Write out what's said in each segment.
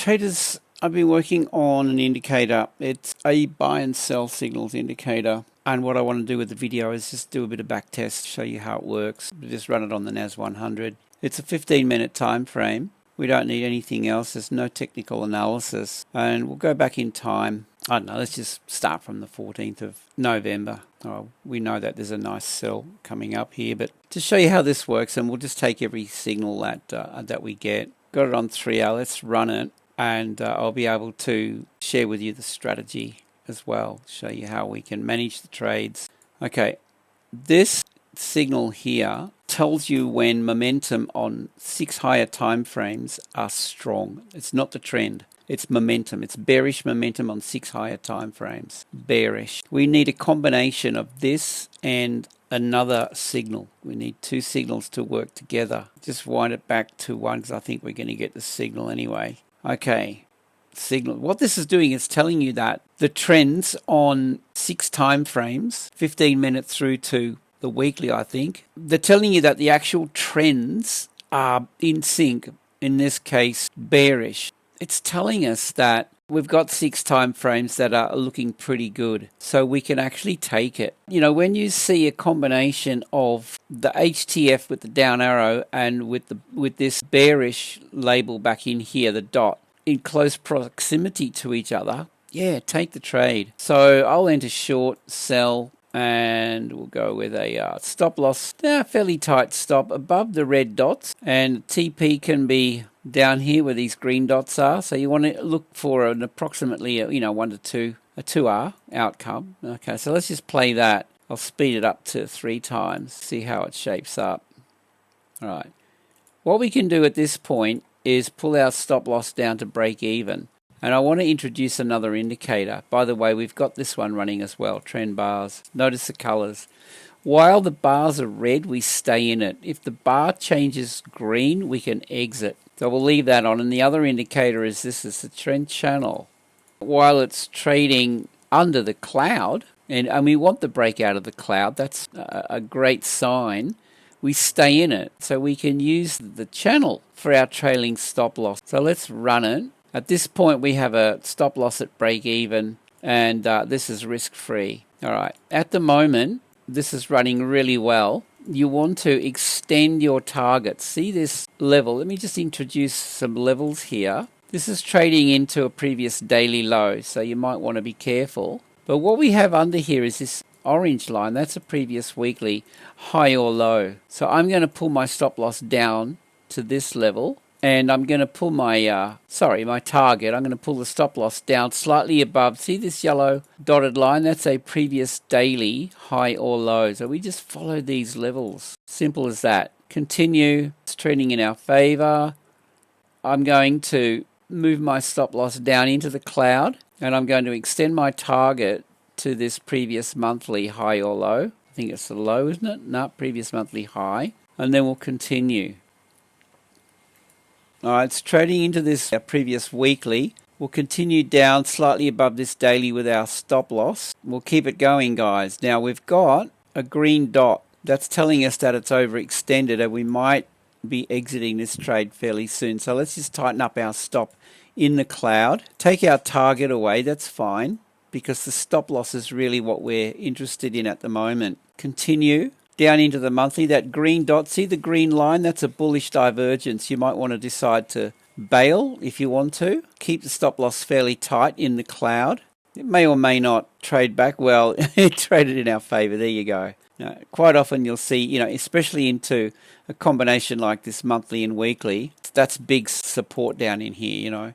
Traders, I've been working on an indicator. It's a buy and sell signals indicator. And what I want to do with the video is just do a bit of back test, show you how it works. Just run it on the NAS100. It's a 15-minute time frame. We don't need anything else. There's no technical analysis. And we'll go back in time. I don't know, let's just start from the 14th of November. We know that there's a nice sell coming up here, but to show you how this works, and we'll just take every signal that we get. Got it on 3R, let's run it, and I'll be able to share with you the strategy as well, show you how we can manage the trades. Okay, this signal here tells you when momentum on 6 higher time frames are strong. It's not the trend. It's momentum. It's bearish momentum on 6 higher time frames. Bearish. We need a combination of this and another signal. We need 2 signals to work together. Just wind it back to 1 because I think we're going to get the signal anyway. Okay. Signal. What this is doing is telling you that the trends on 6 time frames, 15 minutes through to the weekly, I think, they're telling you that the actual trends are in sync. In this case, bearish. It's telling us that we've got 6 time frames that are looking pretty good, so we can actually take it. You know, when you see a combination of the HTF with the down arrow and with this bearish label back in here, the dot, in close proximity to each other, yeah, take the trade. So I'll enter short, sell, and we'll go with a stop loss, fairly tight stop above the red dots, and TP can be down here where these green dots are. So you want to look for an approximately 1 to 2, a 2R outcome. Okay, so let's just play that. I'll speed it up to 3 times, see how it shapes up. All right, what we can do at this point is pull our stop loss down to break even. And I want to introduce another indicator. By the way, we've got this one running as well, trend bars. Notice the colors. While the bars are red, we stay in it. If the bar changes green, we can exit. So we'll leave that on. And the other indicator is this is the trend channel. While it's trading under the cloud, and we want the breakout of the cloud, that's a great sign. We stay in it. So we can use the channel for our trailing stop loss. So let's run it. At this point, we have a stop loss at break even, and this is risk free. All right. At the moment, this is running really well. You want to extend your target. See this level? Let me just introduce some levels here. This is trading into a previous daily low, so you might want to be careful. But what we have under here is this orange line. That's a previous weekly high or low. So I'm going to pull my stop loss down to this level. And I'm going to pull my target. I'm going to pull the stop loss down slightly above. See this yellow dotted line? That's a previous daily high or low. So we just follow these levels. Simple as that. Continue. It's trending in our favor. I'm going to move my stop loss down into the cloud. And I'm going to extend my target to this previous monthly high or low. I think it's the low, isn't it? No, previous monthly high. And then we'll continue. All right, it's trading into this previous weekly. We'll continue down slightly above this daily with our stop loss. We'll keep it going, guys. Now we've got a green dot. That's telling us that it's overextended and we might be exiting this trade fairly soon. So let's just tighten up our stop in the cloud. Take our target away, that's fine, because the stop loss is really what we're interested in at the moment. Continue. Down into the monthly, that green dot, see the green line? That's a bullish divergence. You might want to decide to bail if you want to. Keep the stop loss fairly tight in the cloud. It may or may not trade back. Well, it traded in our favor. There you go. Now, quite often you'll see, especially into a combination like this monthly and weekly, that's big support down in here,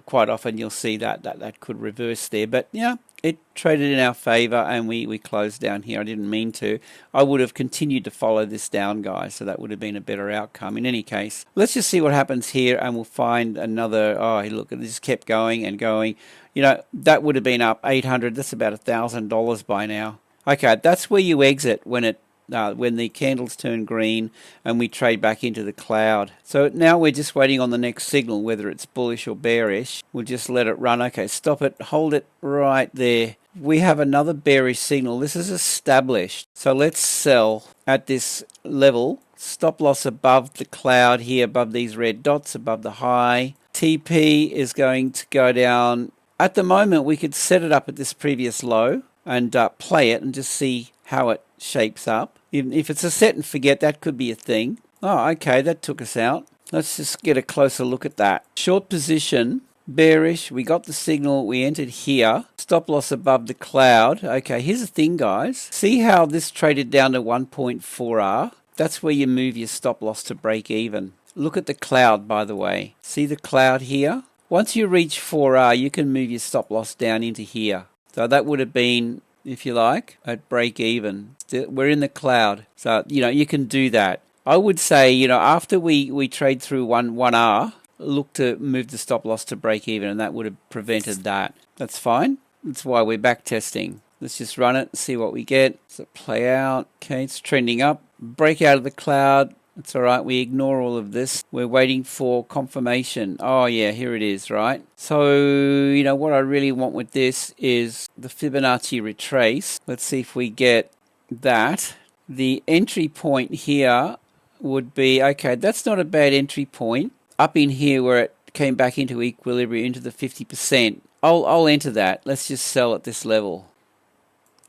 Quite often you'll see that could reverse there. But, yeah. It traded in our favor and we closed down here. I didn't mean to. I would have continued to follow this down, guys, so that would have been a better outcome. In any case, let's just see what happens here and we'll find another. Oh, look, it just kept going and going. That would have been up 800. That's about $1,000 by now. Okay, that's where you exit when the candles turn green and we trade back into the cloud. So now we're just waiting on the next signal, whether it's bullish or bearish. We'll just let it run. Okay, stop it, hold it right there. We have another bearish signal. This is established. So let's sell at this level. Stop loss above the cloud here, above these red dots, above the high. TP is going to go down. At the moment, we could set it up at this previous low and play it and just see how it shapes up. Even if it's a set and forget, that could be a thing. Oh, okay, that took us out. Let's just get a closer look at that. Short position, bearish, we got the signal, we entered here. Stop loss above the cloud. Okay, here's the thing, guys. See how this traded down to 1.4R? That's where you move your stop loss to break even. Look at the cloud, by the way. See the cloud here? Once you reach 4R, you can move your stop loss down into here. So that would have been, if you like, at break even. We're in the cloud. So, you can do that. I would say, after we trade through 1R, look to move the stop loss to break even, and that would have prevented that. That's fine. That's why we're back testing. Let's just run it, see what we get. So play out. Okay, it's trending up. Break out of the cloud. It's all right. We ignore all of this. We're waiting for confirmation. Oh, yeah, here it is, right? So, what I really want with this is the Fibonacci retrace. Let's see if we get that. The entry point here would be, okay, that's not a bad entry point. Up in here where it came back into equilibrium, into the 50%. I'll enter that. Let's just sell at this level.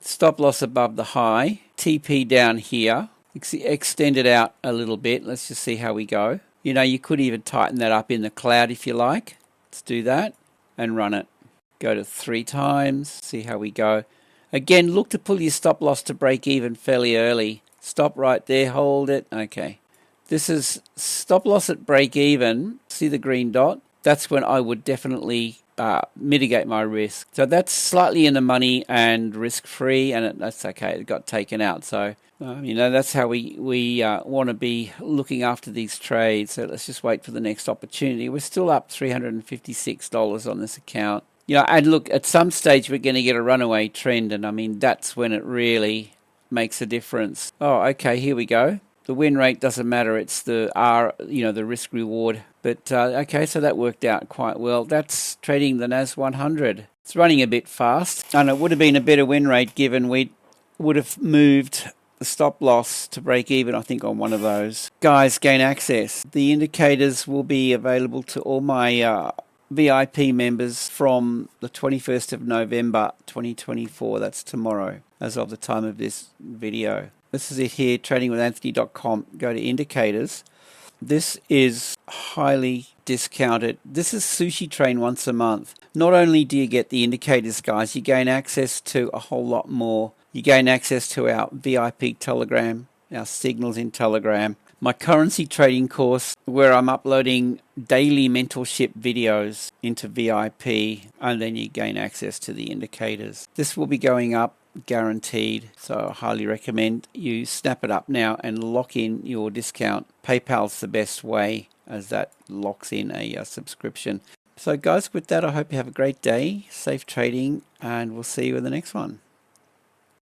Stop loss above the high. TP down here. Extend it out a little bit. Let's just see how we go. You could even tighten that up in the cloud if you like. Let's do that and run it. Go to 3 times. See how we go. Again, look to pull your stop loss to break even fairly early. Stop right there. Hold it. Okay. This is stop loss at break even. See the green dot? That's when I would definitely mitigate my risk. So that's slightly in the money and risk-free, and that's okay. It got taken out. So, that's how we want to be looking after these trades. So let's just wait for the next opportunity. We're still up $356 on this account. And look, at some stage we're going to get a runaway trend, and that's when it really makes a difference. Oh, okay, here we go. The win rate doesn't matter. It's the the risk reward. But okay, so that worked out quite well. That's trading the NAS100. It's running a bit fast, and it would have been a better win rate given we would have moved the stop loss to break even, I think, on one of those. Guys, gain access. The indicators will be available to all my VIP members from the 21st of November 2024. That's tomorrow, as of the time of this video. This is it here, tradingwithanthony.com. Go to indicators. This is highly discounted. This is Sushi Train once a month. Not only do you get the indicators, guys, you gain access to a whole lot more. You gain access to our VIP Telegram, our signals in Telegram, my currency trading course where I'm uploading daily mentorship videos into VIP, and then you gain access to the indicators. This will be going up, guaranteed, so I highly recommend you snap it up now and lock in your discount. PayPal's the best way, as that locks in a subscription. So guys, with that, I hope you have a great day, safe trading, and we'll see you in the next one.